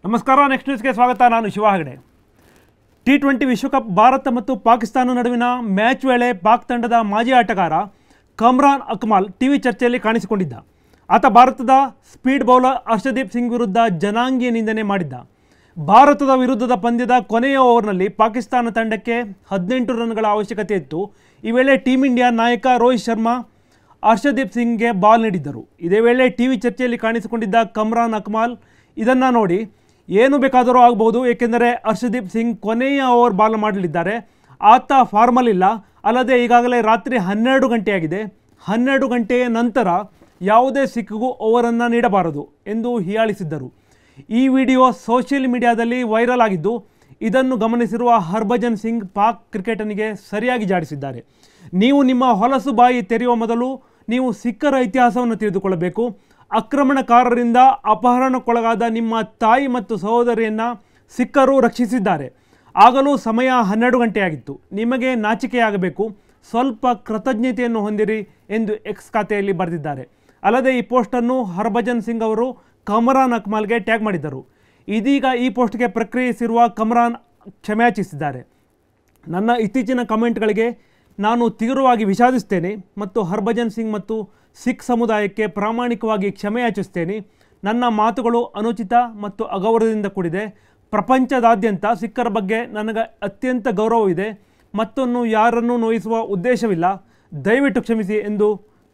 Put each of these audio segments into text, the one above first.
ನಮಸ್ಕಾರ. ನೆಕ್ಸ್ಟ್ ನ್ಯೂಸ್ಗೆ ಸ್ವಾಗತ. ನಾನು ಶಿವ ಹೆಗಡೆ. T20 ವಿಶ್ವಕಪ್ ಭಾರತ ಮತ್ತು ಪಾಕಿಸ್ತಾನ ನಡುವಿನ ಮ್ಯಾಚ್ ವೇಳೆ ಪಾಕ್ ತಂಡದ ಮಾಜಿ ಆಟಗಾರ ಕಮ್ರಾನ್ ಅಕ್ಮಲ್ ಟಿವಿ ಚರ್ಚೆಯಲ್ಲಿ ಕಾಣಿಸಿಕೊಂಡಿದ್ದ. ಆತ ಭಾರತದ ಸ್ಪೀಡ್ ಬೌಲರ್ ಹರ್ಷದೀಪ್ ಸಿಂಗ್ ವಿರುದ್ಧ ಜನಾಂಗೀಯ ನಿಂದನೆ ಮಾಡಿದ್ದ. ಭಾರತದ ವಿರುದ್ಧದ ಪಂದ್ಯದ ಕೊನೆಯ ಓವರ್ನಲ್ಲಿ ಪಾಕಿಸ್ತಾನ ತಂಡಕ್ಕೆ 18 ರನ್ಗಳ ಅವಶ್ಯಕತೆ ಇತ್ತು. ಈ ವೇಳೆ ಟೀಮ್ ಇಂಡಿಯಾ ನಾಯಕ ರೋಹಿತ್ ಶರ್ಮಾ ಹರ್ಷದೀಪ್ ಸಿಂಗ್ಗೆ ಬಾಲ್ ನೀಡಿದ್ದರು. ಇದೇ ವೇಳೆ ಟಿವಿ ಚರ್ಚೆಯಲ್ಲಿ ಕಾಣಿಸಿಕೊಂಡಿದ್ದ ಕಮ್ರಾನ್ ಅಕ್ಮಲ್ ಇದನ್ನು ನೋಡಿ ಏನು ಬೇಕಾದರೂ ಆಗಬಹುದು, ಏಕೆಂದರೆ ಹರ್ಷದೀಪ್ ಸಿಂಗ್ ಕೊನೆಯ ಓವರ್ ಬಾಲ್ ಮಾಡಲಿದ್ದಾರೆ, ಆತ ಫಾರ್ಮಲ್ಲಿಲ್ಲ, ಅಲ್ಲದೆ ಈಗಾಗಲೇ ರಾತ್ರಿ 12 ಗಂಟೆಯಾಗಿದೆ, 12 ಗಂಟೆಯ ನಂತರ ಯಾವುದೇ ಸಿಕ್ಕಿಗೂ ಓವರನ್ನು ನೀಡಬಾರದು ಎಂದು ಹೀಯಾಳಿಸಿದ್ದರು. ಈ ವಿಡಿಯೋ ಸೋಷಿಯಲ್ ಮೀಡಿಯಾದಲ್ಲಿ ವೈರಲ್ ಆಗಿದ್ದು, ಇದನ್ನು ಗಮನಿಸಿರುವ ಹರ್ಭಜನ್ ಸಿಂಗ್ ಪಾಕ್ ಕ್ರಿಕೆಟನಿಗೆ ಸರಿಯಾಗಿ ಜಾಡಿಸಿದ್ದಾರೆ. ನೀವು ನಿಮ್ಮ ಹೊಲಸು ಬಾಯಿ ತೆರೆಯುವ ಮೊದಲು ನೀವು ಸಿಕ್ಕರ ಇತಿಹಾಸವನ್ನು ತಿಳಿದುಕೊಳ್ಳಬೇಕು. ಆಕ್ರಮಣಕಾರರಿಂದ ಅಪಹರಣಕ್ಕೊಳಗಾದ ನಿಮ್ಮ ತಾಯಿ ಮತ್ತು ಸಹೋದರಿಯನ್ನು ಸಿಕ್ಕರು ರಕ್ಷಿಸಿದ್ದಾರೆ. ಆಗಲೂ ಸಮಯ 12 ಗಂಟೆಯಾಗಿತ್ತು. ನಿಮಗೆ ನಾಚಿಕೆಯಾಗಬೇಕು, ಸ್ವಲ್ಪ ಕೃತಜ್ಞತೆಯನ್ನು ಹೊಂದಿರಿ ಎಂದು ಎಕ್ಸ್ ಖಾತೆಯಲ್ಲಿ ಬರೆದಿದ್ದಾರೆ. ಅಲ್ಲದೆ ಈ ಪೋಸ್ಟನ್ನು ಹರ್ಭಜನ್ ಸಿಂಗ್ ಅವರು ಕಮ್ರಾನ್ ಅಕ್ಮಲ್ಗೆ ಟ್ಯಾಗ್ ಮಾಡಿದ್ದರು. ಇದೀಗ ಈ ಪೋಸ್ಟ್ಗೆ ಪ್ರತಿಕ್ರಿಯಿಸಿರುವ ಕಮ್ರಾನ್ ಕ್ಷಮೆಯಾಚಿಸಿದ್ದಾರೆ. ನನ್ನ ಇತ್ತೀಚಿನ ಕಮೆಂಟ್ಗಳಿಗೆ ನಾನು ತೀವ್ರವಾಗಿ ವಿಷಾದಿಸುತ್ತೇನೆ ಮತ್ತು ಹರ್ಭಜನ್ ಸಿಂಗ್ ಮತ್ತು ಸಿಖ್ ಸಮುದಾಯಕ್ಕೆ ಪ್ರಾಮಾಣಿಕವಾಗಿ ಕ್ಷಮೆಯಾಚಿಸುತ್ತೇನೆ. ನನ್ನ ಮಾತುಗಳು ಅನುಚಿತ ಮತ್ತು ಅಗೌರವದಿಂದ ಕೂಡಿದೆ. ಪ್ರಪಂಚದಾದ್ಯಂತ ಸಿಖ್ಖರ ಬಗ್ಗೆ ನನಗೆ ಅತ್ಯಂತ ಗೌರವವಿದೆ. ಮತ್ತೊಂದು ಯಾರನ್ನೂ ನೋಯಿಸುವ ಉದ್ದೇಶವಿಲ್ಲ. ದಯವಿಟ್ಟು ಕ್ಷಮಿಸಿ ಎಂದು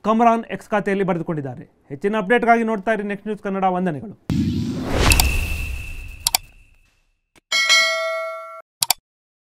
ಕಮ್ರಾನ್ ಎಕ್ಸ್ ಖಾತೆಯಲ್ಲಿ ಬರೆದುಕೊಂಡಿದ್ದಾರೆ. ಹೆಚ್ಚಿನ ಅಪ್ಡೇಟ್ಗಾಗಿ ನೋಡ್ತಾ ಇರಿ ನೆಕ್ಸ್ಟ್ ನ್ಯೂಸ್ ಕನ್ನಡ. ವಂದನೆಗಳು.